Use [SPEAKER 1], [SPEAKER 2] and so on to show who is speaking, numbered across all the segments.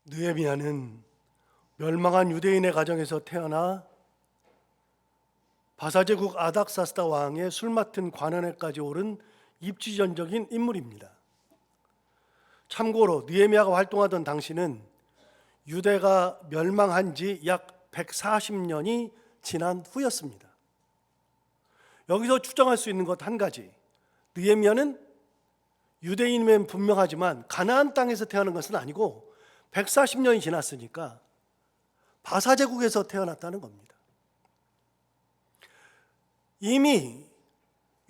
[SPEAKER 1] 느헤미야는 멸망한 유대인의 가정에서 태어나 바사제국 아닥사스다 왕의 술 맡은 관원에까지 오른 입지전적인 인물입니다. 참고로 느헤미야가 활동하던 당시는 유대가 멸망한 지 약 140년이 지난 후였습니다. 여기서 추정할 수 있는 것 한 가지, 느헤미야는 유대인이면 분명하지만 가나안 땅에서 태어난 것은 아니고 140년이 지났으니까 바사제국에서 태어났다는 겁니다. 이미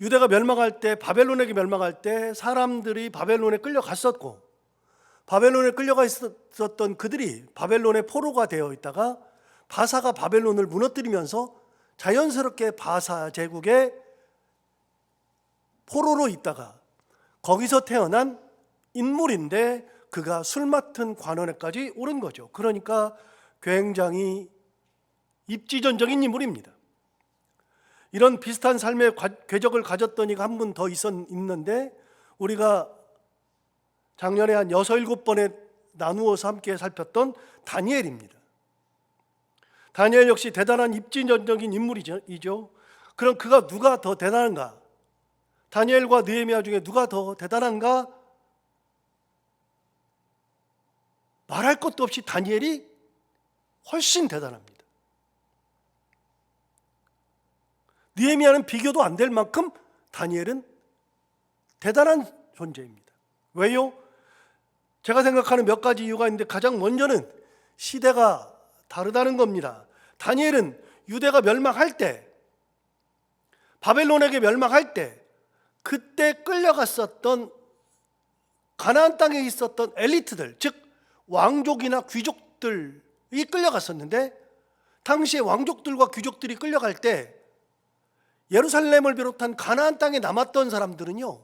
[SPEAKER 1] 유대가 멸망할 때, 바벨론에게 멸망할 때 사람들이 바벨론에 끌려갔었고, 바벨론에 끌려가 있었던 그들이 바벨론의 포로가 되어 있다가 바사가 바벨론을 무너뜨리면서 자연스럽게 바사 제국의 포로로 있다가 거기서 태어난 인물인데 그가 술 맡은 관원에까지 오른 거죠. 그러니까 굉장히 입지전적인 인물입니다. 이런 비슷한 삶의 궤적을 가졌던 이가 한 분 더 있는데 우리가 작년에 한 6, 7번에 나누어서 함께 살폈던 다니엘입니다. 다니엘 역시 대단한 입지전적인 인물이죠. 그럼 그가 누가 더 대단한가? 다니엘과 느헤미야 중에 누가 더 대단한가? 말할 것도 없이 다니엘이 훨씬 대단합니다. 느헤미야는 비교도 안 될 만큼 다니엘은 대단한 존재입니다. 왜요? 제가 생각하는 몇 가지 이유가 있는데 가장 먼저는 시대가 다르다는 겁니다. 다니엘은 유대가 멸망할 때, 바벨론에게 멸망할 때 그때 끌려갔었던 가나안 땅에 있었던 엘리트들, 즉 왕족이나 귀족들이 끌려갔었는데, 당시에 왕족들과 귀족들이 끌려갈 때 예루살렘을 비롯한 가나안 땅에 남았던 사람들은요,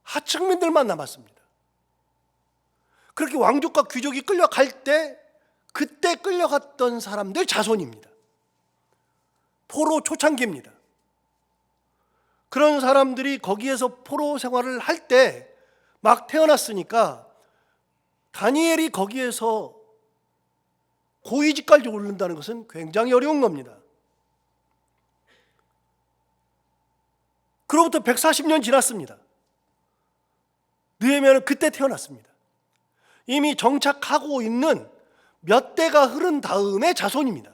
[SPEAKER 1] 하층민들만 남았습니다. 그렇게 왕족과 귀족이 끌려갈 때 그때 끌려갔던 사람들 자손입니다. 포로 초창기입니다. 그런 사람들이 거기에서 포로 생활을 할 때 막 태어났으니까 다니엘이 거기에서 고위직까지 오른다는 것은 굉장히 어려운 겁니다. 그로부터 140년 지났습니다. 느헤미야는 그때 태어났습니다. 이미 정착하고 있는 몇 대가 흐른 다음에 자손입니다.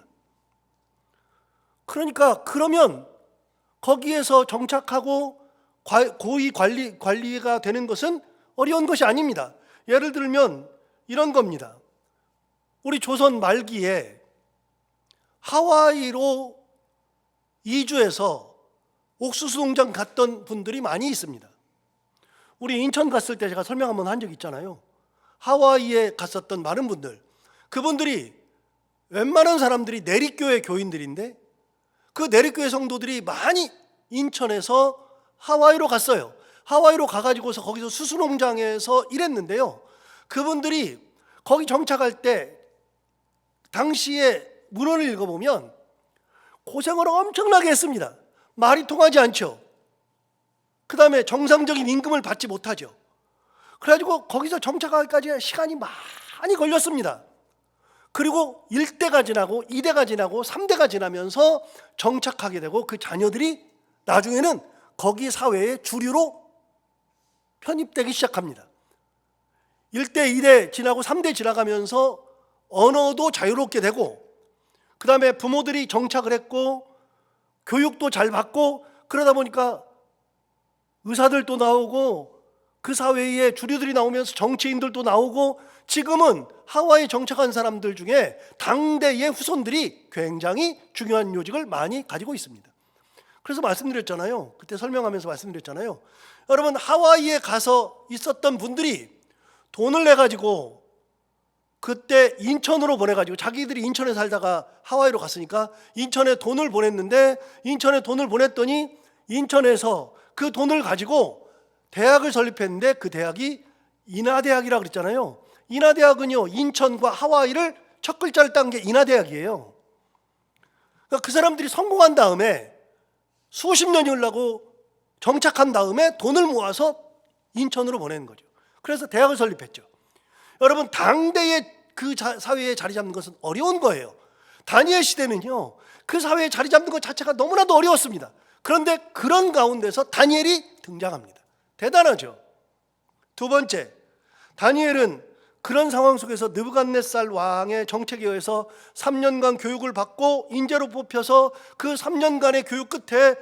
[SPEAKER 1] 그러면 거기에서 정착하고 고위 관리가 되는 것은 어려운 것이 아닙니다. 예를 들면 이런 겁니다. 우리 조선 말기에 하와이로 이주해서 옥수수 농장 갔던 분들이 많이 있습니다. 우리 인천 갔을 때 제가 설명 한번 한 적 있잖아요. 하와이에 갔었던 많은 분들, 그분들이 웬만한 사람들이 내리교회 교인들인데 그 내리교회 성도들이 많이 인천에서 하와이로 갔어요. 하와이로 가가지고서 거기서 수수농장에서 일했는데요, 그분들이 거기 정착할 때 당시에 문헌을 읽어보면 고생을 엄청나게 했습니다. 말이 통하지 않죠. 그 다음에 정상적인 임금을 받지 못하죠. 그래가지고 거기서 정착하기까지 시간이 많이 걸렸습니다. 그리고 1대가 지나고 2대가 지나고 3대가 지나면서 정착하게 되고 그 자녀들이 나중에는 거기 사회의 주류로 편입되기 시작합니다. 1대, 2대 지나고 3대 지나가면서 언어도 자유롭게 되고, 그 다음에 부모들이 정착을 했고 교육도 잘 받고, 그러다 보니까 의사들도 나오고 그 사회에 주류들이 나오면서 정치인들도 나오고, 지금은 하와이 정착한 사람들 중에 당대의 후손들이 굉장히 중요한 요직을 많이 가지고 있습니다. 그래서 말씀드렸잖아요. 그때 설명하면서 말씀드렸잖아요. 여러분, 하와이에 가서 있었던 분들이 돈을 내가지고 그때 인천으로 보내가지고, 자기들이 인천에 살다가 하와이로 갔으니까 인천에 돈을 보냈는데, 인천에 돈을 보냈더니 인천에서 그 돈을 가지고 대학을 설립했는데 그 대학이 인하대학이라고 그랬잖아요. 인하대학은요, 인천과 하와이를 첫 글자를 딴 게 인하대학이에요. 그러니까 그 사람들이 성공한 다음에 수십 년이 흘러고 정착한 다음에 돈을 모아서 인천으로 보내는 거죠. 그래서 대학을 설립했죠. 여러분, 당대의 그 사회에 자리 잡는 것은 어려운 거예요. 다니엘 시대는요, 그 사회에 자리 잡는 것 자체가 너무나도 어려웠습니다. 그런데 그런 가운데서 다니엘이 등장합니다. 대단하죠. 두 번째, 다니엘은 그런 상황 속에서 느부갓네살 왕의 정책에 의해서 3년간 교육을 받고 인재로 뽑혀서 그 3년간의 교육 끝에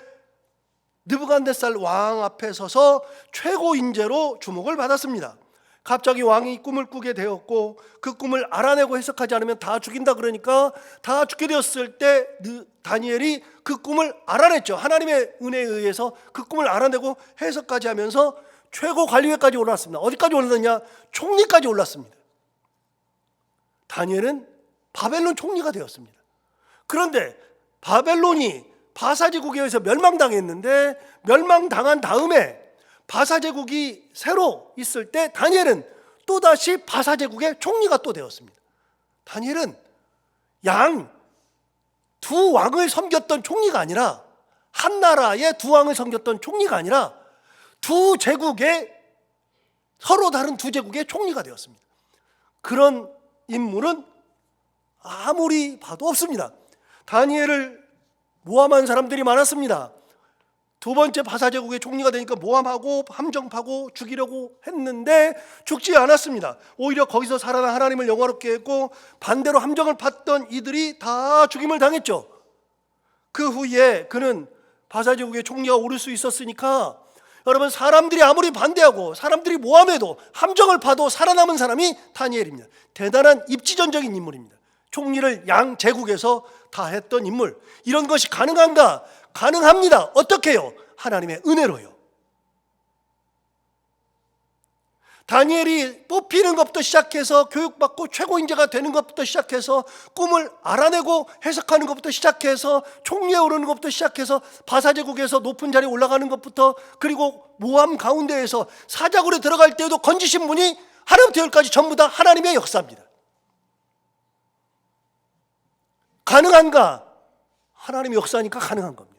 [SPEAKER 1] 느부갓네살 왕 앞에 서서 최고 인재로 주목을 받았습니다. 갑자기 왕이 꿈을 꾸게 되었고 그 꿈을 알아내고 해석하지 않으면 다 죽인다 그러니까 다 죽게 되었을 때 다니엘이 그 꿈을 알아냈죠. 하나님의 은혜에 의해서 그 꿈을 알아내고 해석까지 하면서 최고 관리회까지 올랐습니다. 어디까지 올랐느냐? 총리까지 올랐습니다. 다니엘은 바벨론 총리가 되었습니다. 그런데 바벨론이 바사제국에 의해서 멸망당했는데 멸망당한 다음에 바사제국이 새로 있을 때 다니엘은 또다시 바사제국의 총리가 또 되었습니다. 다니엘은 두 왕을 섬겼던 총리가 아니라 한 나라의 두 왕을 섬겼던 총리가 아니라 두 제국의 서로 다른 두 제국의 총리가 되었습니다. 그런 인물은 아무리 봐도 없습니다. 다니엘을 모함한 사람들이 많았습니다. 두 번째 바사제국의 총리가 되니까 모함하고 함정파고 죽이려고 했는데 죽지 않았습니다. 오히려 거기서 살아난 하나님을 영화롭게 했고 반대로 함정을 팠던 이들이 다 죽임을 당했죠. 그 후에 그는 바사제국의 총리가 오를 수 있었으니까 여러분, 사람들이 아무리 반대하고 사람들이 모함해도 함정을 파도 살아남은 사람이 다니엘입니다. 대단한 입지전적인 인물입니다. 총리를 양 제국에서 다 했던 인물. 이런 것이 가능한가? 가능합니다. 어떻게 해요? 하나님의 은혜로요. 다니엘이 뽑히는 것부터 시작해서 교육받고 최고 인재가 되는 것부터 시작해서 꿈을 알아내고 해석하는 것부터 시작해서 총리에 오르는 것부터 시작해서 바사제국에서 높은 자리에 올라가는 것부터 그리고 모함 가운데에서 사자굴에 들어갈 때에도 건지신 분이 하나부터 열까지 전부 다 하나님의 역사입니다. 가능한가? 하나님의 역사니까 가능한 겁니다.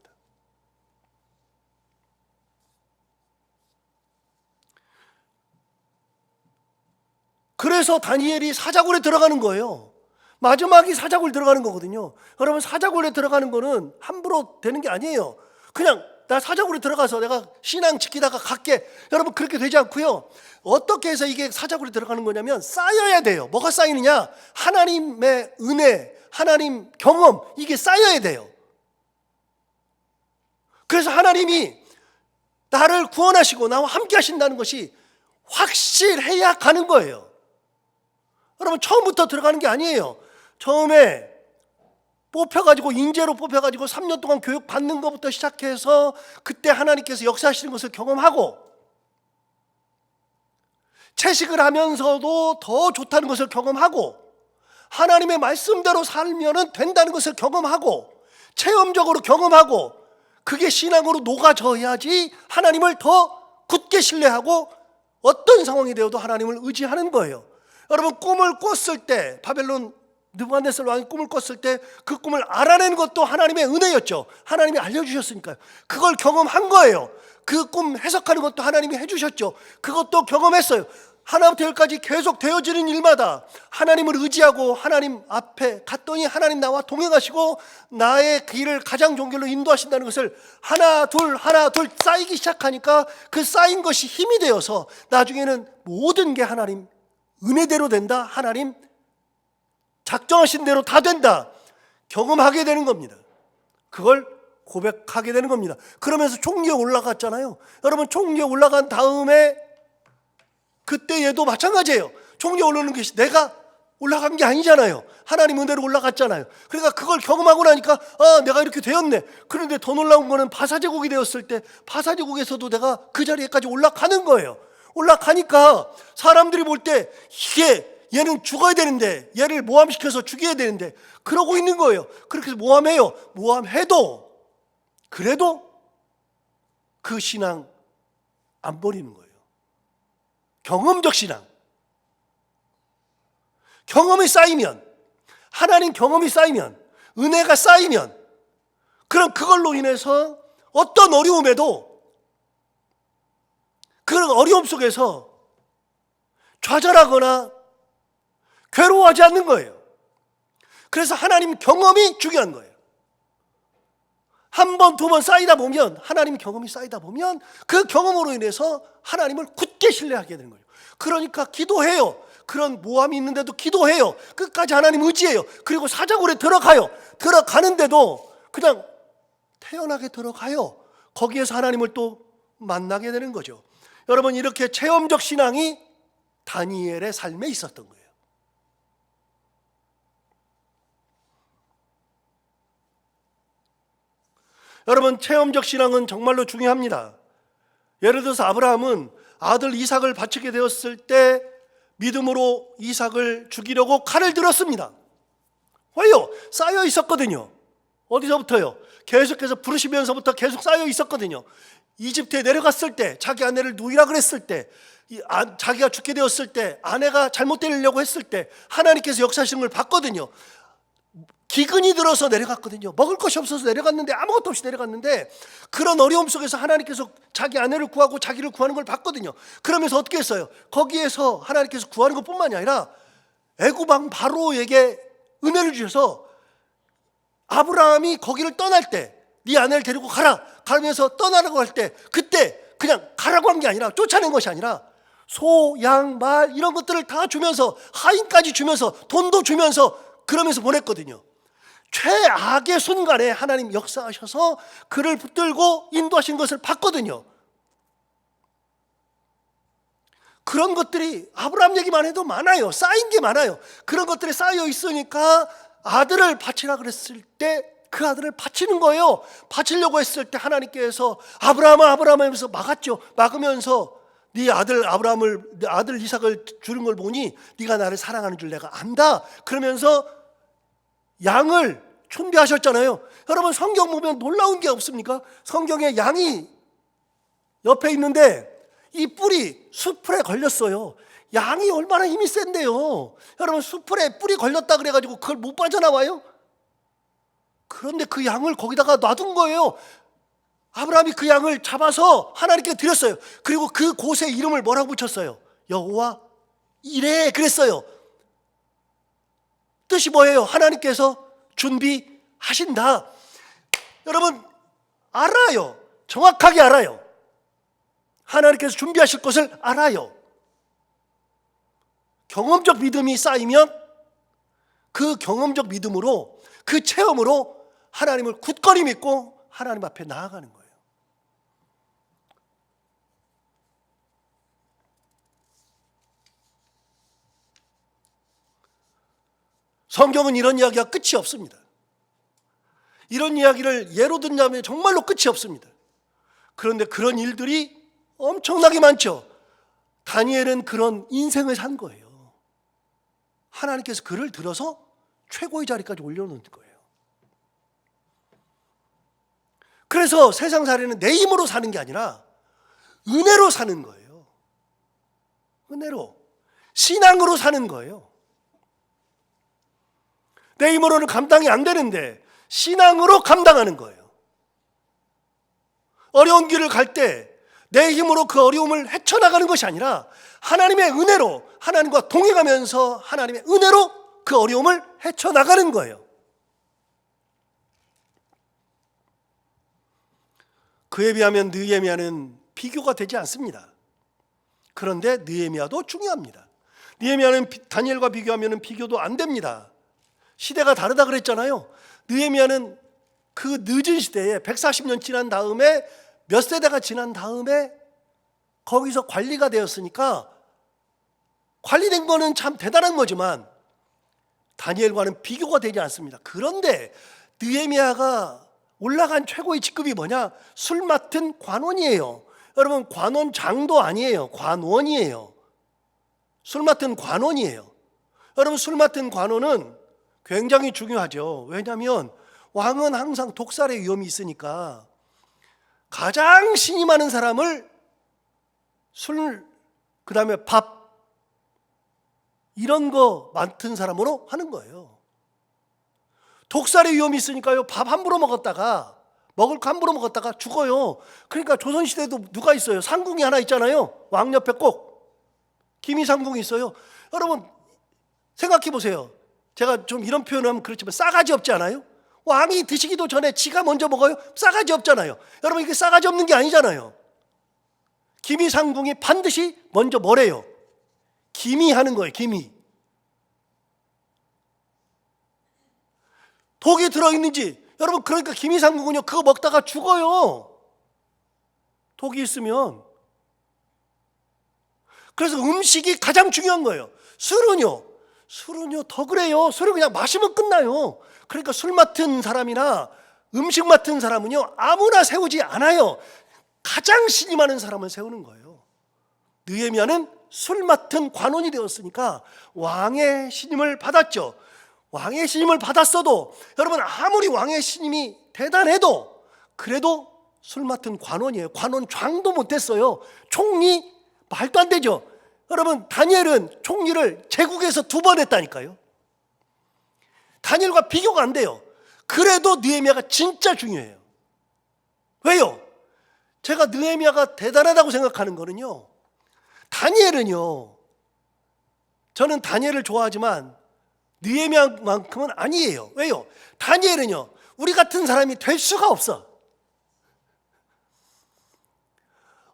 [SPEAKER 1] 그래서 다니엘이 사자굴에 들어가는 거예요. 마지막이 사자굴 들어가는 거거든요. 여러분, 사자굴에 들어가는 거는 함부로 되는 게 아니에요. 그냥 나 사자굴에 들어가서 내가 신앙 지키다가 갈게. 여러분, 그렇게 되지 않고요. 어떻게 해서 이게 사자굴에 들어가는 거냐면 쌓여야 돼요. 뭐가 쌓이느냐? 하나님의 은혜, 하나님 경험, 이게 쌓여야 돼요. 그래서 하나님이 나를 구원하시고 나와 함께 하신다는 것이 확실해야 가는 거예요. 여러분, 처음부터 들어가는 게 아니에요. 처음에 뽑혀가지고 인재로 뽑혀가지고 3년 동안 교육 받는 것부터 시작해서 그때 하나님께서 역사하시는 것을 경험하고 채식을 하면서도 더 좋다는 것을 경험하고 하나님의 말씀대로 살면 된다는 것을 경험하고 체험적으로 경험하고 그게 신앙으로 녹아져야지 하나님을 더 굳게 신뢰하고 어떤 상황이 되어도 하나님을 의지하는 거예요. 여러분, 꿈을 꿨을 때 바벨론 느부갓네살 왕이 꿈을 꿨을 때 그 꿈을 알아내는 것도 하나님의 은혜였죠. 하나님이 알려주셨으니까요. 그걸 경험한 거예요. 그 꿈 해석하는 것도 하나님이 해주셨죠. 그것도 경험했어요. 하나부터 열까지 계속 되어지는 일마다 하나님을 의지하고 하나님 앞에 갔더니 하나님 나와 동행하시고 나의 길을 가장 좋은 길로 인도하신다는 것을 하나 둘 쌓이기 시작하니까 그 쌓인 것이 힘이 되어서 나중에는 모든 게 하나님 은혜대로 된다. 하나님 작정하신 대로 다 된다. 경험하게 되는 겁니다. 그걸 고백하게 되는 겁니다. 그러면서 총리에 올라갔잖아요. 여러분, 총리에 올라간 다음에 그때 얘도 마찬가지예요. 총리에 오르는 것이 내가 올라간 게 아니잖아요. 하나님 은혜로 올라갔잖아요. 그러니까 그걸 경험하고 나니까 내가 이렇게 되었네. 그런데 더 놀라운 거는 바사제국이 되었을 때 바사제국에서도 내가 그 자리에까지 올라가는 거예요. 올라가니까 사람들이 볼 때 얘는 죽어야 되는데 얘를 모함시켜서 죽여야 되는데 그러고 있는 거예요. 그렇게 해서 모함해요. 모함해도 그래도 그 신앙 안 버리는 거예요. 경험적 신앙. 경험이 쌓이면, 하나님 경험이 쌓이면, 은혜가 쌓이면 그럼 그걸로 인해서 어떤 어려움에도 그런 어려움 속에서 좌절하거나 괴로워하지 않는 거예요. 그래서 하나님 경험이 중요한 거예요. 한 번, 두 번 쌓이다 보면, 하나님 경험이 쌓이다 보면 그 경험으로 인해서 하나님을 굳게 신뢰하게 되는 거예요. 그러니까 기도해요. 그런 모함이 있는데도 기도해요. 끝까지 하나님 의지해요. 그리고 사자굴에 들어가요. 들어가는데도 그냥 태연하게 들어가요. 거기에서 하나님을 또 만나게 되는 거죠. 여러분, 이렇게 체험적 신앙이 다니엘의 삶에 있었던 거예요. 여러분, 체험적 신앙은 정말로 중요합니다. 예를 들어서 아브라함은 아들 이삭을 바치게 되었을 때 믿음으로 이삭을 죽이려고 칼을 들었습니다. 왜요? 쌓여 있었거든요. 어디서부터요? 계속해서 부르시면서부터 계속 쌓여 있었거든요. 이집트에 내려갔을 때, 자기 아내를 누이라 그랬을 때, 자기가 죽게 되었을 때, 아내가 잘못 되려고 했을 때 하나님께서 역사하시는 걸 봤거든요. 기근이 들어서 내려갔거든요. 먹을 것이 없어서 내려갔는데, 아무것도 없이 내려갔는데, 그런 어려움 속에서 하나님께서 자기 아내를 구하고 자기를 구하는 걸 봤거든요. 그러면서 어떻게 했어요? 거기에서 하나님께서 구하는 것뿐만이 아니라 애굽 왕 바로에게 은혜를 주셔서 아브라함이 거기를 떠날 때, 네 아내를 데리고 가라 가면서 떠나라고 할 때, 그때 그냥 가라고 한 게 아니라, 쫓아낸 것이 아니라 소, 양, 말 이런 것들을 다 주면서, 하인까지 주면서, 돈도 주면서, 그러면서 보냈거든요. 최악의 순간에 하나님 역사하셔서 그를 붙들고 인도하신 것을 봤거든요. 그런 것들이 아브라함 얘기만 해도 많아요. 쌓인 게 많아요. 그런 것들이 쌓여 있으니까 아들을 바치라 그랬을 때 그 아들을 바치는 거예요. 바치려고 했을 때 하나님께서 아브라함아 아브라함아 하면서 막았죠. 막으면서 네 아들 아브라함을, 네 아들 이삭을 주는 걸 보니 네가 나를 사랑하는 줄 내가 안다. 그러면서 양을 준비하셨잖아요. 여러분, 성경 보면 놀라운 게 없습니까? 성경에 양이 옆에 있는데 이 뿔이 숯불에 걸렸어요. 양이 얼마나 힘이 센데요. 여러분, 숯불에 뿔이 걸렸다 그래가지고 그걸 못 빠져나와요? 그런데 그 양을 거기다가 놔둔 거예요. 아브라함이 그 양을 잡아서 하나님께 드렸어요. 그리고 그 곳에 이름을 뭐라고 붙였어요? 여호와 이레 그랬어요. 뜻이 뭐예요? 하나님께서 준비하신다. 여러분, 알아요. 정확하게 알아요. 하나님께서 준비하실 것을 알아요. 경험적 믿음이 쌓이면 그 경험적 믿음으로, 그 체험으로 하나님을 굳건히 믿고 하나님 앞에 나아가는 거예요. 성경은 이런 이야기가 끝이 없습니다. 이런 이야기를 예로 든다면 정말로 끝이 없습니다. 그런데 그런 일들이 엄청나게 많죠. 다니엘은 그런 인생을 산 거예요. 하나님께서 그를 들어서 최고의 자리까지 올려놓은 거예요. 그래서 세상살이는 내 힘으로 사는 게 아니라 은혜로 사는 거예요. 은혜로, 신앙으로 사는 거예요. 내 힘으로는 감당이 안 되는데 신앙으로 감당하는 거예요. 어려운 길을 갈 때 내 힘으로 그 어려움을 헤쳐나가는 것이 아니라 하나님의 은혜로, 하나님과 동행하면서 하나님의 은혜로 그 어려움을 헤쳐나가는 거예요. 그에 비하면 느헤미야는 비교가 되지 않습니다. 그런데 느헤미야도 중요합니다. 느헤미야는 다니엘과 비교하면 비교도 안 됩니다. 시대가 다르다 그랬잖아요. 느헤미야는 그 늦은 시대에 140년 지난 다음에, 몇 세대가 지난 다음에 거기서 관리가 되었으니까 관리된 거는 참 대단한 거지만 다니엘과는 비교가 되지 않습니다. 그런데 느헤미야가 올라간 최고의 직급이 뭐냐? 술 맡은 관원이에요. 여러분, 관원장도 아니에요. 관원이에요. 술 맡은 관원이에요. 여러분, 술 맡은 관원은 굉장히 중요하죠. 왜냐하면 왕은 항상 독살의 위험이 있으니까 가장 신이 많은 사람을 술, 그 다음에 밥, 이런 거 맡은 사람으로 하는 거예요. 독살의 위험이 있으니까요. 밥 함부로 먹었다가, 먹을 거 함부로 먹었다가 죽어요. 그러니까 조선시대에도 누가 있어요? 상궁이 하나 있잖아요. 왕 옆에 꼭 김이 상궁이 있어요. 여러분, 생각해 보세요. 제가 좀 이런 표현하면 그렇지만 싸가지 없지 않아요? 왕이 드시기도 전에 지가 먼저 먹어요? 싸가지 없잖아요. 여러분, 이게 싸가지 없는 게 아니잖아요. 기미상궁이 반드시 먼저 뭐래요? 기미하는 거예요. 기미. 독이 들어있는지, 여러분, 그러니까 기미상궁은요, 그거 먹다가 죽어요. 독이 있으면. 그래서 음식이 가장 중요한 거예요. 술은요 더 그래요. 술은 그냥 마시면 끝나요. 그러니까 술 맡은 사람이나 음식 맡은 사람은요, 아무나 세우지 않아요. 가장 신임하는 사람을 세우는 거예요. 느헤미야는 술 맡은 관원이 되었으니까 왕의 신임을 받았죠. 왕의 신임을 받았어도, 여러분, 아무리 왕의 신임이 대단해도 그래도 술 맡은 관원이에요. 관원장도 못했어요. 총리 말도 안 되죠. 여러분, 다니엘은 총리를 제국에서 2번 했다니까요. 다니엘과 비교가 안 돼요. 그래도 느헤미야가 진짜 중요해요. 왜요? 제가 느헤미야가 대단하다고 생각하는 거는요, 다니엘은요, 저는 다니엘을 좋아하지만 느헤미야만큼은 아니에요. 왜요? 다니엘은요, 우리 같은 사람이 될 수가 없어.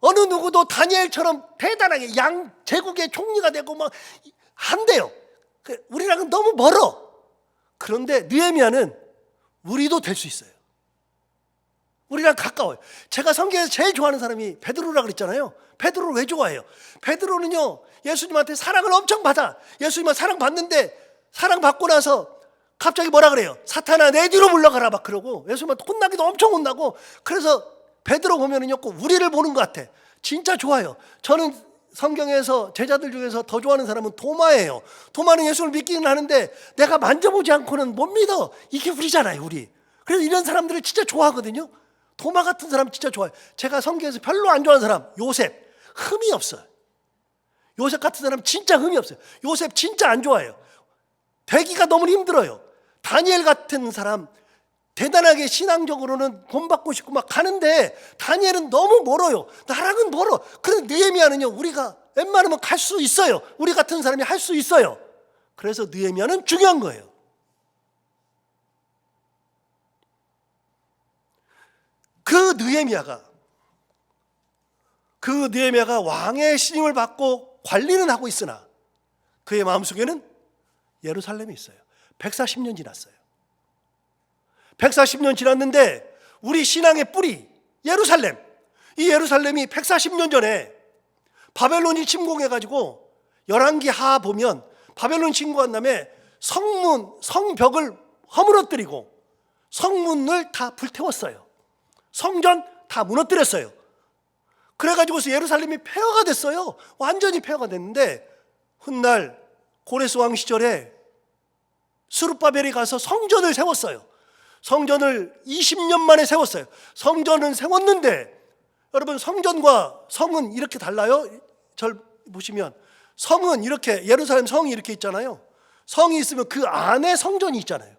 [SPEAKER 1] 어느 누구도 다니엘처럼 대단하게 제국의 총리가 되고 막 한대요. 우리랑은 너무 멀어. 그런데 느헤미야는 우리도 될 수 있어요. 우리랑 가까워요. 제가 성경에서 제일 좋아하는 사람이 베드로라고 그랬잖아요. 베드로를 왜 좋아해요? 베드로는요, 예수님한테 사랑을 엄청 받아. 예수님한테 사랑받는데, 사랑받고 나서 갑자기 뭐라 그래요? 사탄아, 내 뒤로 물러가라 막 그러고, 예수님한테 혼나기도 엄청 혼나고. 그래서 베드로 보면은요, 꼭 우리를 보는 것 같아. 진짜 좋아요. 저는 성경에서 제자들 중에서 더 좋아하는 사람은 도마예요. 도마는 예수를 믿기는 하는데 내가 만져보지 않고는 못 믿어. 이게 우리잖아요, 우리. 그래서 이런 사람들을 진짜 좋아하거든요. 도마 같은 사람 진짜 좋아요. 제가 성경에서 별로 안 좋아하는 사람, 요셉. 흠이 없어요. 요셉 같은 사람 진짜 흠이 없어요. 요셉 진짜 안 좋아해요. 되기가 너무 힘들어요. 다니엘 같은 사람, 대단하게 신앙적으로는 본받고 싶고 막 가는데, 다니엘은 너무 멀어요. 나랑은 멀어. 그런데 느헤미야는요, 우리가 웬만하면 갈 수 있어요. 우리 같은 사람이 할 수 있어요. 그래서 느헤미야는 중요한 거예요. 그 느헤미야가 왕의 신임을 받고 관리는 하고 있으나 그의 마음속에는 예루살렘이 있어요. 140년 지났어요. 140년 지났는데 우리 신앙의 뿌리 예루살렘, 이 예루살렘이 140년 전에 바벨론이 침공해가지고, 열왕기 하 보면 바벨론 침공한 다음에 성벽을 허물어뜨리고 성문을 다 불태웠어요. 성전 다 무너뜨렸어요. 그래가지고서 예루살렘이 폐허가 됐어요. 완전히 폐허가 됐는데, 훗날 고레스 왕 시절에 스룹바벨이 가서 성전을 세웠어요. 성전을 20년 만에 세웠어요. 성전은 세웠는데, 여러분, 성전과 성은 이렇게 달라요. 절 보시면 성은 이렇게, 예루살렘 성이 이렇게 있잖아요. 성이 있으면 그 안에 성전이 있잖아요.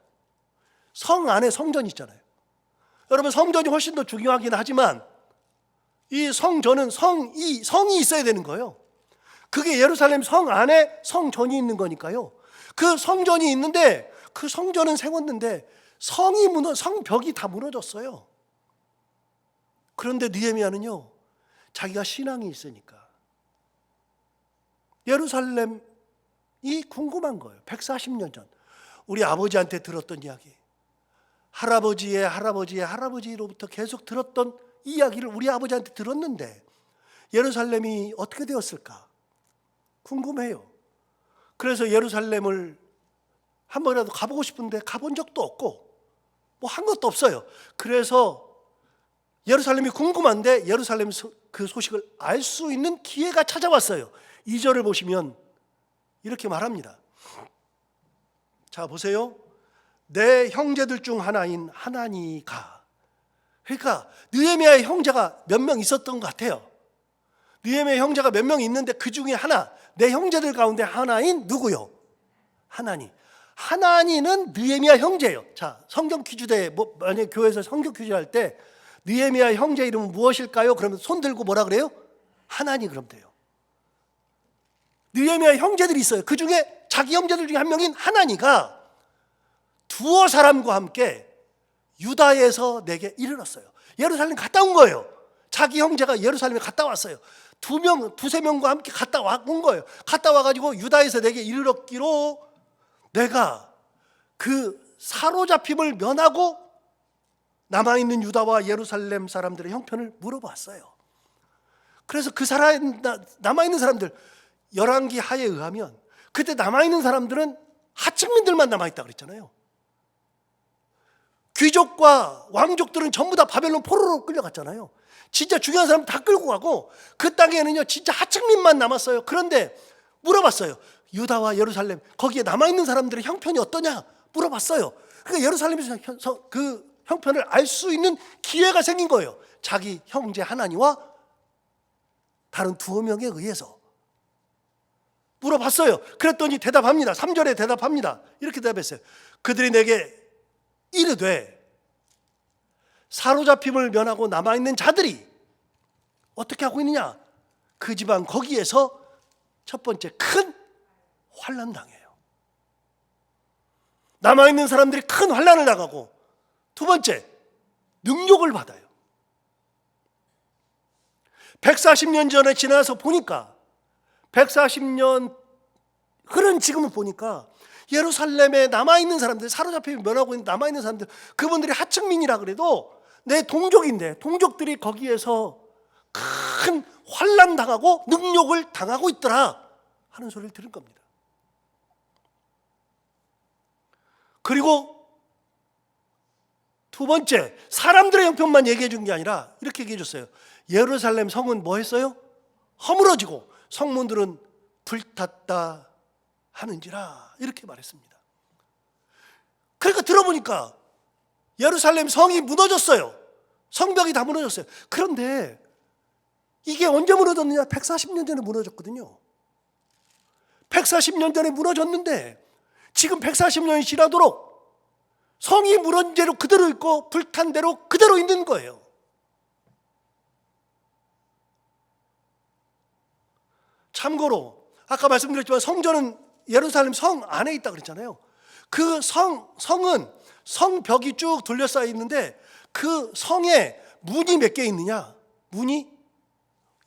[SPEAKER 1] 성 안에 성전이 있잖아요. 여러분, 성전이 훨씬 더 중요하긴 하지만 이 성전은 성이 있어야 되는 거예요. 그게 예루살렘 성 안에 성전이 있는 거니까요. 그 성전이 있는데, 그 성전은 세웠는데 성벽이 다 무너졌어요. 그런데 느헤미야는요, 자기가 신앙이 있으니까 예루살렘이 궁금한 거예요. 140년 전 우리 아버지한테 들었던 이야기, 할아버지의 할아버지로부터 계속 들었던 이야기를 우리 아버지한테 들었는데 예루살렘이 어떻게 되었을까 궁금해요. 그래서 예루살렘을 한 번이라도 가보고 싶은데 가본 적도 없고 뭐 한 것도 없어요. 그래서 예루살렘이 궁금한데 예루살렘 그 소식을 알 수 있는 기회가 찾아왔어요. 2절을 보시면 이렇게 말합니다. 자, 보세요. 내 형제들 중 하나인 하나니가. 그러니까 느헤미야의 형제가 몇 명 있었던 것 같아요. 느헤미야의 형제가 몇 명 있는데 그 중에 하나, 내 형제들 가운데 하나인 누구요? 하나니. 하나니는 느헤미야 형제예요. 자, 성경 퀴즈대, 만약에 교회에서 성경 퀴즈 할 때 느헤미야 형제 이름은 무엇일까요? 그러면 손 들고 뭐라 그래요? 하나니. 그럼 돼요. 느헤미야 형제들이 있어요. 그 중에 자기 형제들 중에 한 명인 하나니가 두어 사람과 함께 유다에서 내게 이르렀어요. 예루살렘 갔다 온 거예요. 자기 형제가 예루살렘에 갔다 왔어요. 두세 명과 함께 갔다 온 거예요. 갔다 와가지고 유다에서 내게 이르렀기로 내가 그 사로잡힘을 면하고 남아있는 유다와 예루살렘 사람들의 형편을 물어봤어요. 그래서 그 남아있는 사람들, 열왕기 하에 의하면 그때 남아있는 사람들은 하층민들만 남아있다고 그랬잖아요. 귀족과 왕족들은 전부 다 바벨론 포로로 끌려갔잖아요. 진짜 중요한 사람 다 끌고 가고 그 땅에는요 진짜 하층민만 남았어요. 그런데 물어봤어요. 유다와 예루살렘 거기에 남아있는 사람들의 형편이 어떠냐 물어봤어요. 그러니까 예루살렘에서 그 형편을 알 수 있는 기회가 생긴 거예요. 자기 형제 하나니와 다른 두어 명에 의해서 물어봤어요. 그랬더니 대답합니다. 3절에 대답합니다. 이렇게 대답했어요. 그들이 내게 이르되 사로잡힘을 면하고 남아있는 자들이 어떻게 하고 있느냐? 그 지방 거기에서 첫 번째 큰 환난 당해요. 남아있는 사람들이 큰 환난을 당하고 두 번째 능욕을 받아요. 140년 전에 지나서 보니까 140년 흐른 지금을 보니까 예루살렘에 남아있는 사람들, 사로잡히면 면하고 있는 남아있는 사람들, 그분들이 하층민이라 그래도 내 동족인데 동족들이 거기에서 큰 환난 당하고 능욕을 당하고 있더라 하는 소리를 들은 겁니다. 그리고 두 번째, 사람들의 형편만 얘기해 준 게 아니라 이렇게 얘기해 줬어요. 예루살렘 성은 뭐 했어요? 허물어지고 성문들은 불탔다 하는지라 이렇게 말했습니다. 그러니까 들어보니까 예루살렘 성이 무너졌어요. 성벽이 다 무너졌어요. 그런데 이게 언제 무너졌느냐? 140년 전에 무너졌거든요. 140년 전에 무너졌는데 지금 140년이 지나도록 성이 무너진 대로 그대로 있고 불탄 대로 그대로 있는 거예요. 참고로 아까 말씀드렸지만 성전은 예루살렘 성 안에 있다고 그랬잖아요. 그 성은 성벽이 쭉 둘러싸여 있는데 그 성에 문이 몇 개 있느냐? 문이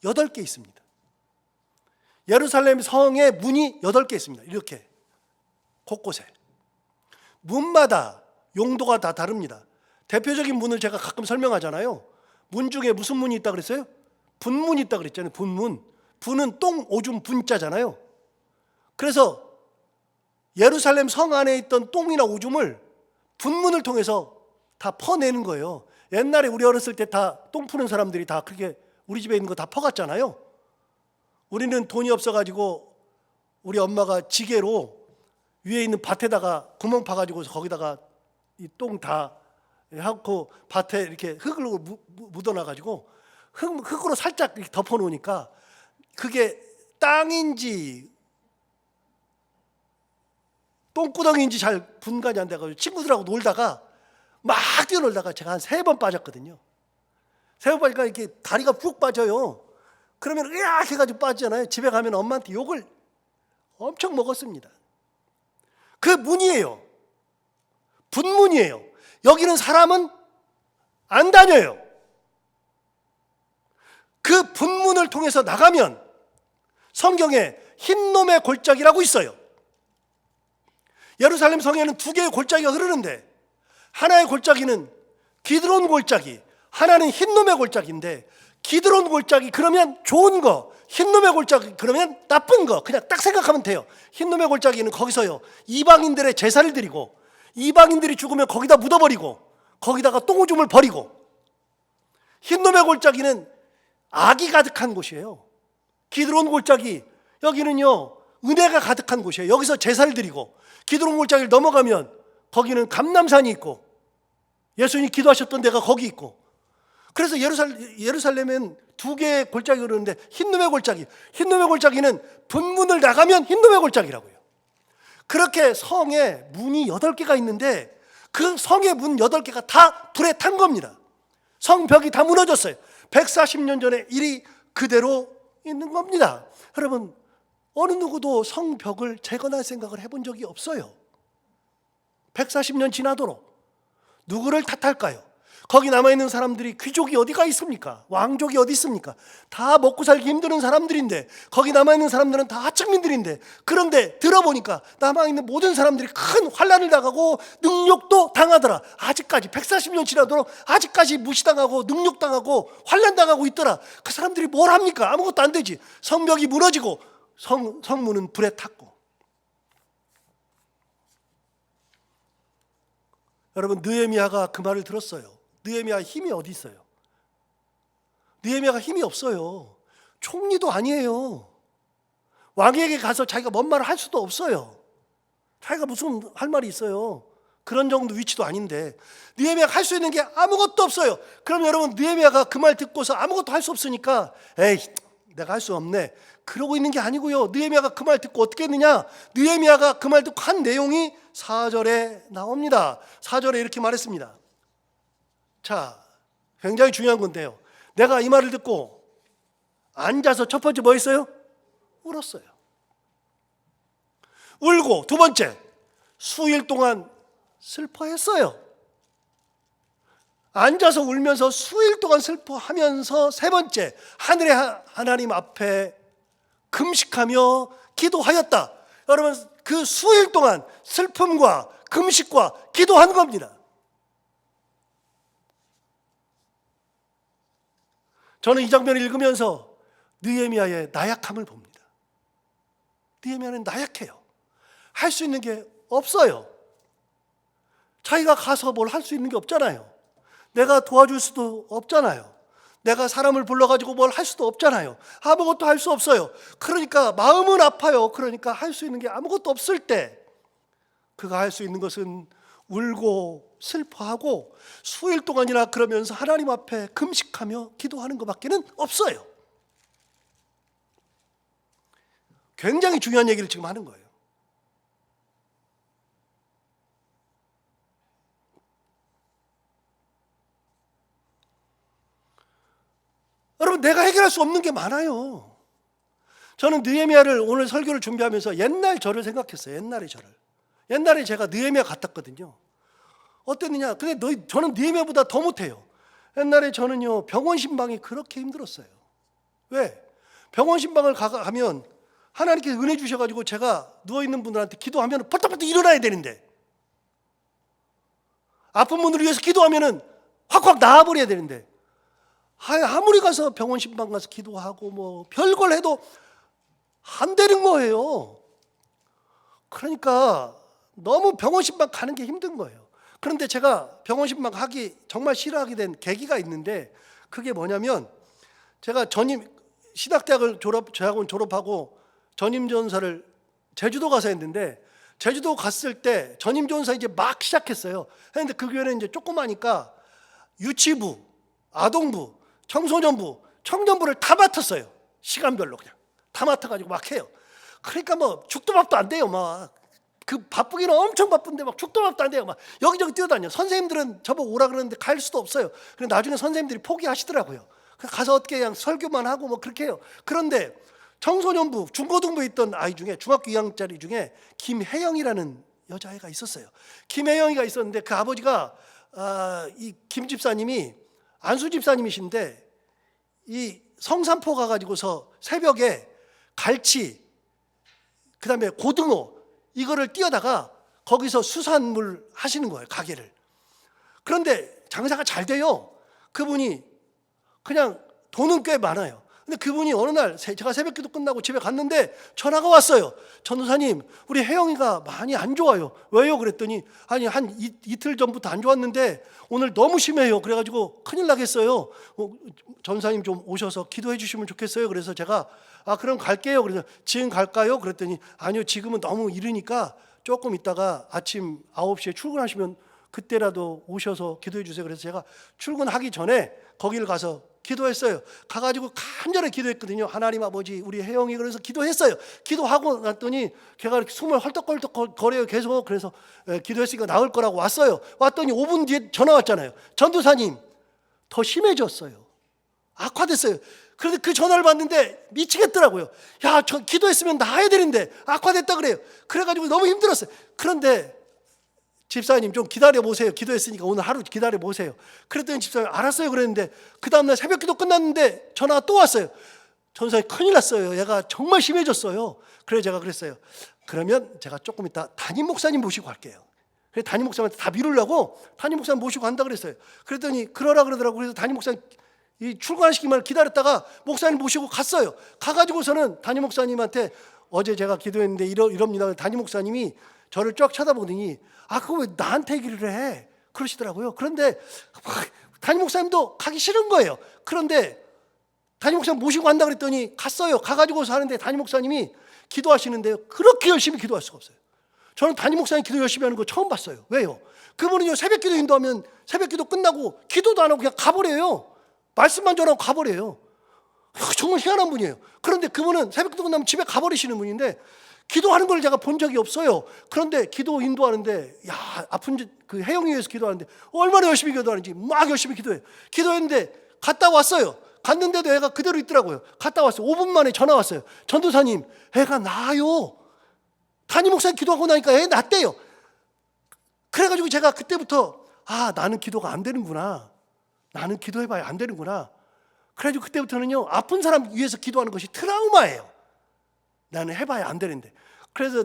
[SPEAKER 1] 8개 있습니다. 예루살렘 성에 문이 8개 있습니다. 이렇게 곳곳에. 문마다 용도가 다 다릅니다. 대표적인 문을 제가 가끔 설명하잖아요. 문 중에 무슨 문이 있다고 그랬어요? 분문이 있다고 그랬잖아요. 분문. 분은 똥, 오줌, 분자잖아요. 그래서 예루살렘 성 안에 있던 똥이나 오줌을 분문을 통해서 다 퍼내는 거예요. 옛날에 우리 어렸을 때 다 똥 푸는 사람들이 다 그렇게 우리 집에 있는 거 다 퍼갔잖아요. 우리는 돈이 없어가지고 우리 엄마가 지게로 위에 있는 밭에다가 구멍 파가지고 거기다가 이 똥 다 하고 밭에 이렇게 흙으로 묻어놔가지고 흙으로 살짝 이렇게 덮어놓으니까 그게 땅인지 똥구덩이인지 잘 분간이 안 돼가지고 친구들하고 놀다가 막 뛰어놀다가 제가 한 3번 빠졌거든요. 3번 빠지니까 이렇게 다리가 푹 빠져요. 그러면 으악 해가지고 빠지잖아요. 집에 가면 엄마한테 욕을 엄청 먹었습니다. 그 문이에요. 분문이에요. 여기는 사람은 안 다녀요. 그 분문을 통해서 나가면 성경에 흰놈의 골짜기라고 있어요. 예루살렘 성에는 2개의 골짜기가 흐르는데 하나의 골짜기는 기드론 골짜기, 하나는 흰놈의 골짜기인데 기드론 골짜기 그러면 좋은 거, 흰놈의 골짜기 그러면 나쁜 거 그냥 딱 생각하면 돼요. 흰놈의 골짜기는 거기서요 이방인들의 제사를 드리고 이방인들이 죽으면 거기다 묻어버리고 거기다가 똥오줌을 버리고, 흰놈의 골짜기는 악이 가득한 곳이에요. 기드론 골짜기 여기는요 은혜가 가득한 곳이에요. 여기서 제사를 드리고 기드론 골짜기를 넘어가면 거기는 감람산이 있고 예수님이 기도하셨던 데가 거기 있고, 그래서 예루살렘엔 2개의 골짜기가 그러는데 흰놈의 골짜기는 분문을 나가면 흰놈의 골짜기라고요. 그렇게 성에 문이 8개가 있는데 그 성의 문 8개가 다 불에 탄 겁니다. 성벽이 다 무너졌어요. 140년 전에 일이 그대로 있는 겁니다. 여러분, 어느 누구도 성벽을 재건할 생각을 해본 적이 없어요. 140년 지나도록. 누구를 탓할까요? 거기 남아있는 사람들이 귀족이 어디가 있습니까? 왕족이 어디 있습니까? 다 먹고 살기 힘든 사람들인데, 거기 남아있는 사람들은 다 하층민들인데, 그런데 들어보니까 남아있는 모든 사람들이 큰 환난을 당하고 능욕도 당하더라. 아직까지 140년 지나도록 아직까지 무시당하고 능욕당하고 환난당하고 있더라. 그 사람들이 뭘 합니까? 아무것도 안 되지. 성벽이 무너지고 성문은 불에 탔고. 여러분, 느헤미야가 그 말을 들었어요. 느헤미야 힘이 어디 있어요? 느헤미야가 힘이 없어요. 총리도 아니에요. 왕에게 가서 자기가 뭔 말을 할 수도 없어요. 자기가 무슨 할 말이 있어요. 그런 정도 위치도 아닌데 느헤미야가 할 수 있는 게 아무것도 없어요. 그럼 여러분, 느헤미야가 그 말 듣고서 아무것도 할 수 없으니까 에이, 내가 할 수 없네, 그러고 있는 게 아니고요. 느헤미야가 그 말 듣고 어떻게 했느냐? 느헤미야가 그 말 듣고 한 내용이 4절에 나옵니다. 4절에 이렇게 말했습니다. 자, 굉장히 중요한 건데요. 내가 이 말을 듣고 앉아서 첫 번째 뭐 했어요? 울었어요. 울고 두 번째, 수일 동안 슬퍼했어요. 앉아서 울면서 수일 동안 슬퍼하면서 세 번째, 하늘의 하나님 앞에 금식하며 기도하였다. 여러분, 그 수일 동안 슬픔과 금식과 기도한 겁니다. 저는 이 장면을 읽으면서 느헤미야의 나약함을 봅니다. 느헤미야는 나약해요. 할 수 있는 게 없어요. 자기가 가서 뭘 할 수 있는 게 없잖아요. 내가 도와줄 수도 없잖아요. 내가 사람을 불러가지고 뭘 할 수도 없잖아요. 아무것도 할 수 없어요. 그러니까 마음은 아파요. 그러니까 할 수 있는 게 아무것도 없을 때 그가 할 수 있는 것은 울고 슬퍼하고 수일 동안이나 그러면서 하나님 앞에 금식하며 기도하는 것밖에는 없어요. 굉장히 중요한 얘기를 지금 하는 거예요. 여러분, 내가 해결할 수 없는 게 많아요. 저는 느헤미야를 오늘 설교를 준비하면서 옛날 저를 생각했어요. 옛날의 저를. 옛날에 제가 느헤미야 같았거든요. 어땠느냐? 근데 저는 느헤미야보다 더 못해요. 옛날에 저는요, 병원 신방이 그렇게 힘들었어요. 왜? 병원 신방을 가면 하나님께서 은혜 주셔가지고 제가 누워있는 분들한테 기도하면 벌떡벌떡 일어나야 되는데, 아픈 분들을 위해서 기도하면 확확 나아버려야 되는데, 아무리 가서 병원 신방 가서 기도하고 뭐 별걸 해도 안 되는 거예요. 그러니까 너무 병원 신방 가는 게 힘든 거예요. 그런데 제가 병원 신방 하기 정말 싫어하게 된 계기가 있는데, 그게 뭐냐면, 제가 신학대학을 재학원 졸업하고 전임전사를 제주도 가서 했는데, 제주도 갔을 때 전임전사 이제 막 시작했어요. 했는데 그 교회는 이제 조그마니까 유치부, 아동부, 청소년부, 청년부를 다 맡았어요. 시간별로 그냥 다 맡아가지고 막 해요. 그러니까 뭐 죽도 밥도 안 돼요. 막 그 바쁘기는 엄청 바쁜데 막 죽도 밥도 안 돼요. 막 여기저기 뛰어다녀. 선생님들은 저보고 오라 그러는데 갈 수도 없어요. 그래서 나중에 선생님들이 포기하시더라고요. 가서 어떻게 그냥 설교만 하고 뭐 그렇게 해요. 그런데 청소년부, 중고등부에 있던 아이 중에, 중학교 2학년짜리 중에 김혜영이라는 여자아이가 있었어요. 김혜영이가 있었는데 그 아버지가 이 김 집사님이 안수 집사님이신데, 이 성산포 가가지고서 새벽에 갈치, 그 다음에 고등어, 이거를 띄어다가 거기서 수산물 하시는 거예요, 가게를. 그런데 장사가 잘 돼요. 그분이 그냥 돈은 꽤 많아요. 근데 그분이 어느 날 제가 새벽기도 끝나고 집에 갔는데 전화가 왔어요. 전도사님, 우리 혜영이가 많이 안 좋아요. 왜요? 그랬더니 아니 한 이틀 전부터 안 좋았는데 오늘 너무 심해요. 그래가지고 큰일 나겠어요. 전사님 좀 오셔서 기도해 주시면 좋겠어요. 그래서 제가 그럼 갈게요. 그래서 지금 갈까요? 그랬더니 아니요, 지금은 너무 이르니까 조금 있다가 아침 9시에 출근하시면 그때라도 오셔서 기도해 주세요. 그래서 제가 출근하기 전에 거기를 가서 기도했어요. 가가지고 간절히 기도했거든요. 하나님 아버지, 우리 혜영이. 그래서 기도했어요. 기도하고 났더니 걔가 이렇게 숨을 헐떡헐떡 거려요, 계속. 그래서 기도했으니까 나을 거라고 왔어요. 왔더니 5분 뒤에 전화 왔잖아요. 전도사님, 더 심해졌어요. 악화됐어요. 그런데 그 전화를 받는데 미치겠더라고요. 야, 저 기도했으면 나아야 되는데 악화됐다 그래요. 그래가지고 너무 힘들었어요. 그런데 집사님 좀 기다려보세요. 기도했으니까 오늘 하루 기다려보세요. 그랬더니 집사님 알았어요 그랬는데 그 다음날 새벽 기도 끝났는데 전화가 또 왔어요. 전사님 큰일 났어요. 얘가 정말 심해졌어요. 그래서 제가 그랬어요. 그러면 제가 조금 이따 담임 목사님 모시고 갈게요. 그래서 담임 목사님한테 다 미루려고 담임 목사님 모시고 간다 그랬어요. 그랬더니 그러라 그러더라고요. 그래서 담임 목사님 출근하시기만 기다렸다가 목사님 모시고 갔어요. 가가지고서는 담임 목사님한테 어제 제가 기도했는데 이럽니다. 담임 목사님이 저를 쫙 쳐다보더니 그거 왜 나한테 얘기를 해? 그러시더라고요. 그런데 담임 목사님도 가기 싫은 거예요. 그런데 담임 목사님 모시고 간다 그랬더니 갔어요. 가가지고서 하는데 담임 목사님이 기도하시는데요. 그렇게 열심히 기도할 수가 없어요. 저는 담임 목사님 기도 열심히 하는 거 처음 봤어요. 왜요? 그분은요 새벽 기도 인도하면 새벽 기도 끝나고 기도도 안 하고 그냥 가버려요. 말씀만 전하고 가버려요. 정말 희한한 분이에요. 그런데 그분은 새벽 기도 끝나면 집에 가버리시는 분인데 기도하는 걸 제가 본 적이 없어요. 그런데 기도 인도하는데 아픈 그 혜영이 위해서 기도하는데 얼마나 열심히 기도하는지 막 열심히 기도해요. 기도했는데 갔다 왔어요. 갔는데도 애가 그대로 있더라고요. 갔다 왔어요. 5분 만에 전화 왔어요. 전도사님, 애가 나아요. 담임 목사님 기도하고 나니까 애 낫대요. 그래가지고 제가 그때부터 나는 기도가 안 되는구나. 나는 기도해봐야 안 되는구나. 그래가지고 그때부터는요 아픈 사람 위해서 기도하는 것이 트라우마예요. 나는 해봐야 안 되는데. 그래서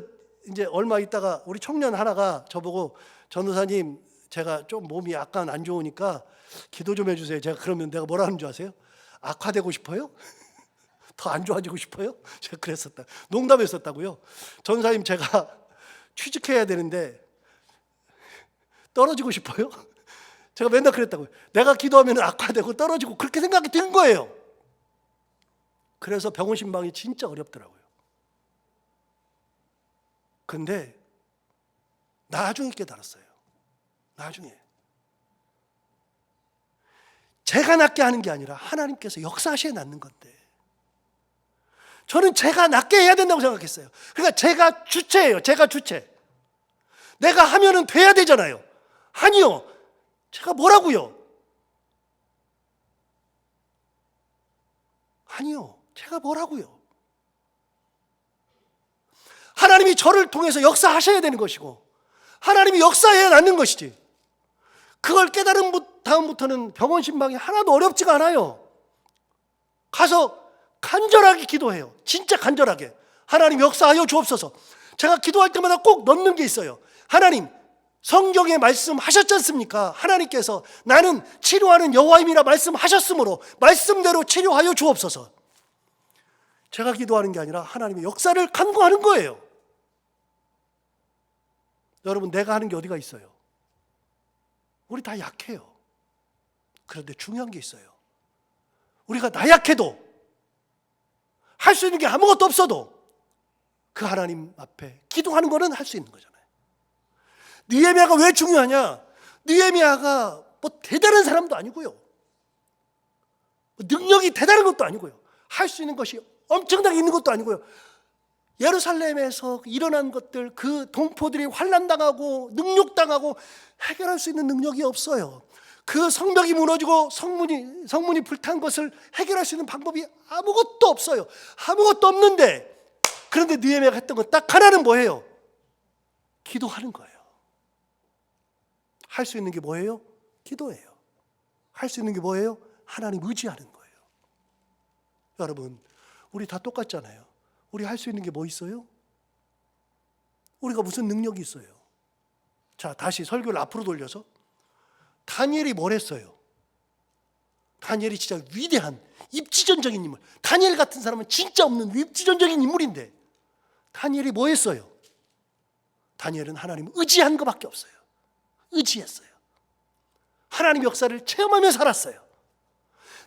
[SPEAKER 1] 이제 얼마 있다가 우리 청년 하나가 저보고 전도사님 제가 좀 몸이 약간 안 좋으니까 기도 좀 해주세요. 제가 그러면 내가 뭐라 하는 줄 아세요? 악화되고 싶어요? 더 안 좋아지고 싶어요? 제가 그랬었다. 농담했었다고요. 전사님 제가 취직해야 되는데 떨어지고 싶어요? 제가 맨날 그랬다고요. 내가 기도하면 악화되고 떨어지고 그렇게 생각이 든 거예요. 그래서 병원 신방이 진짜 어렵더라고요. 근데 나중에 깨달았어요. 나중에. 제가 낫게 하는 게 아니라 하나님께서 역사하셔야 낫는 건데 저는 제가 낫게 해야 된다고 생각했어요. 그러니까 제가 주체예요. 제가 주체. 내가 하면은 돼야 되잖아요. 아니요. 제가 뭐라고요? 아니요. 제가 뭐라고요? 하나님이 저를 통해서 역사하셔야 되는 것이고 하나님이 역사해야 낫는 것이지. 그걸 깨달은 다음부터는 병원 신방이 하나도 어렵지가 않아요. 가서 간절하게 기도해요. 진짜 간절하게. 하나님 역사하여 주옵소서. 제가 기도할 때마다 꼭 넣는 게 있어요. 하나님 성경에 말씀하셨지 않습니까? 하나님께서 나는 치료하는 여호와임이라 말씀하셨으므로 말씀대로 치료하여 주옵소서. 제가 기도하는 게 아니라 하나님의 역사를 간구하는 거예요. 여러분 내가 하는 게 어디가 있어요? 우리 다 약해요. 그런데 중요한 게 있어요. 우리가 나약해도 할 수 있는 게 아무것도 없어도 그 하나님 앞에 기도하는 거는 할 수 있는 거잖아요. 느헤미야가 왜 중요하냐? 느헤미야가 뭐 대단한 사람도 아니고요. 능력이 대단한 것도 아니고요. 할 수 있는 것이 엄청나게 있는 것도 아니고요. 예루살렘에서 일어난 것들, 그 동포들이 환난당하고 능욕당하고 해결할 수 있는 능력이 없어요. 그 성벽이 무너지고 성문이 불탄 것을 해결할 수 있는 방법이 아무것도 없어요. 아무것도 없는데 그런데 느헤미야가 했던 건 딱 하나는 뭐예요? 기도하는 거예요. 할 수 있는 게 뭐예요? 기도예요. 할 수 있는 게 뭐예요? 하나님 의지하는 거예요. 여러분 우리 다 똑같잖아요. 우리 할 수 있는 게 뭐 있어요? 우리가 무슨 능력이 있어요? 자, 다시 설교를 앞으로 돌려서 다니엘이 뭘 했어요? 다니엘이 진짜 위대한 입지전적인 인물. 다니엘 같은 사람은 진짜 없는 입지전적인 인물인데 다니엘이 뭐 했어요? 다니엘은 하나님을 의지한 것밖에 없어요. 의지했어요. 하나님 역사를 체험하며 살았어요.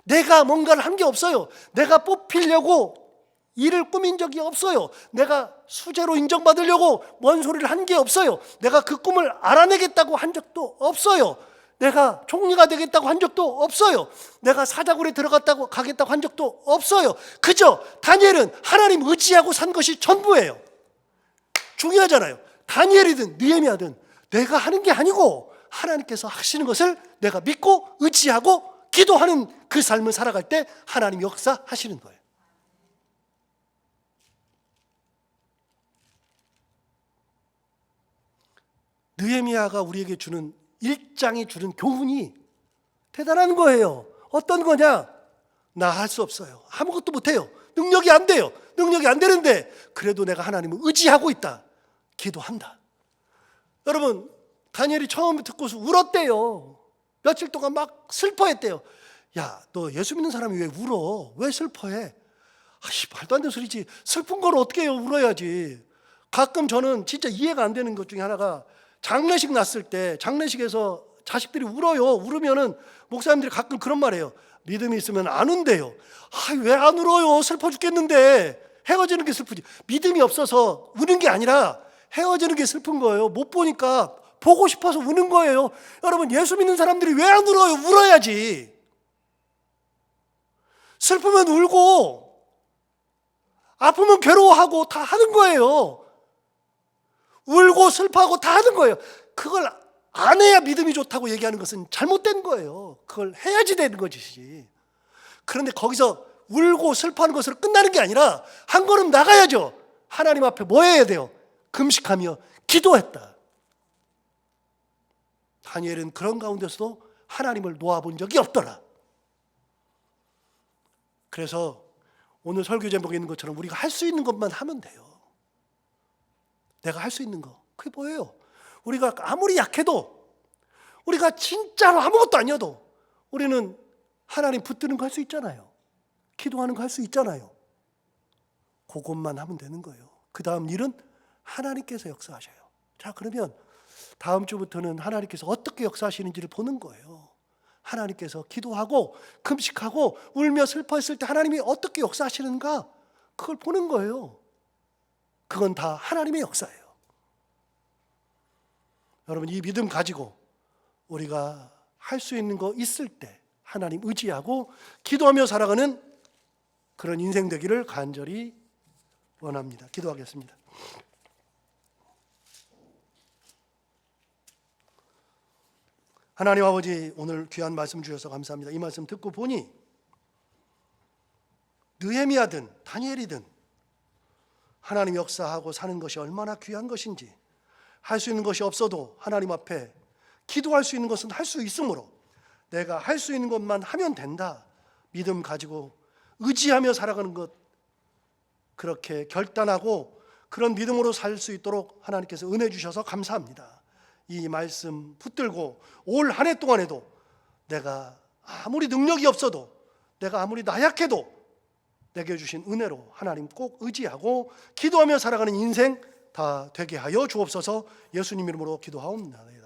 [SPEAKER 1] 내가 뭔가를 한 게 없어요. 내가 뽑히려고 일을 꾸민 적이 없어요. 내가 수재로 인정받으려고 뭔 소리를 한 게 없어요. 내가 그 꿈을 알아내겠다고 한 적도 없어요. 내가 총리가 되겠다고 한 적도 없어요. 내가 사자굴에 가겠다고 한 적도 없어요. 그저 다니엘은 하나님 의지하고 산 것이 전부예요. 중요하잖아요. 다니엘이든 느헤미야든 내가 하는 게 아니고 하나님께서 하시는 것을 내가 믿고 의지하고 기도하는 그 삶을 살아갈 때 하나님 역사하시는 거예요. 느헤미야가 우리에게 주는 1장이 주는 교훈이 대단한 거예요. 어떤 거냐? 나 할 수 없어요. 아무것도 못해요. 능력이 안 돼요. 능력이 안 되는데 그래도 내가 하나님을 의지하고 있다. 기도한다. 여러분, 다니엘이 처음 듣고서 울었대요. 며칠 동안 막 슬퍼했대요. 야, 너 예수 믿는 사람이 왜 울어? 왜 슬퍼해? 말도 안 되는 소리지. 슬픈 걸 어떻게 해요? 울어야지. 가끔 저는 진짜 이해가 안 되는 것 중에 하나가 장례식 났을 때 장례식에서 자식들이 울어요. 울으면은 목사님들이 가끔 그런 말해요. 믿음이 있으면 안 운대요. 왜 안 울어요? 슬퍼 죽겠는데. 헤어지는 게 슬프지. 믿음이 없어서 우는 게 아니라 헤어지는 게 슬픈 거예요. 못 보니까 보고 싶어서 우는 거예요. 여러분, 예수 믿는 사람들이 왜 안 울어요? 울어야지. 슬프면 울고 아프면 괴로워하고 다 하는 거예요. 울고 슬퍼하고 다 하는 거예요. 그걸 안 해야 믿음이 좋다고 얘기하는 것은 잘못된 거예요. 그걸 해야지 되는 것이지. 그런데 거기서 울고 슬퍼하는 것으로 끝나는 게 아니라 한 걸음 나가야죠. 하나님 앞에 뭐 해야 돼요? 금식하며 기도했다. 다니엘은 그런 가운데서도 하나님을 놓아본 적이 없더라. 그래서 오늘 설교 제목에 있는 것처럼 우리가 할 수 있는 것만 하면 돼요. 내가 할 수 있는 거. 그게 뭐예요? 우리가 아무리 약해도, 우리가 진짜로 아무것도 아니어도 우리는 하나님 붙드는 거 할 수 있잖아요. 기도하는 거 할 수 있잖아요. 그것만 하면 되는 거예요. 그 다음 일은 하나님께서 역사하셔요. 자, 그러면 다음 주부터는 하나님께서 어떻게 역사하시는지를 보는 거예요. 하나님께서 기도하고 금식하고 울며 슬퍼했을 때 하나님이 어떻게 역사하시는가, 그걸 보는 거예요. 그건 다 하나님의 역사예요. 여러분, 이 믿음 가지고 우리가 할 수 있는 거 있을 때 하나님 의지하고 기도하며 살아가는 그런 인생 되기를 간절히 원합니다. 기도하겠습니다. 하나님 아버지, 오늘 귀한 말씀 주셔서 감사합니다. 이 말씀 듣고 보니 느헤미야든 다니엘이든 하나님 역사하고 사는 것이 얼마나 귀한 것인지, 할 수 있는 것이 없어도 하나님 앞에 기도할 수 있는 것은 할 수 있으므로 내가 할 수 있는 것만 하면 된다. 믿음 가지고 의지하며 살아가는 것, 그렇게 결단하고 그런 믿음으로 살 수 있도록 하나님께서 은혜 주셔서 감사합니다. 이 말씀 붙들고 올 한 해 동안에도 내가 아무리 능력이 없어도, 내가 아무리 나약해도 내게 주신 은혜로 하나님 꼭 의지하고 기도하며 살아가는 인생 다 되게 하여 주옵소서. 예수님 이름으로 기도하옵나이다.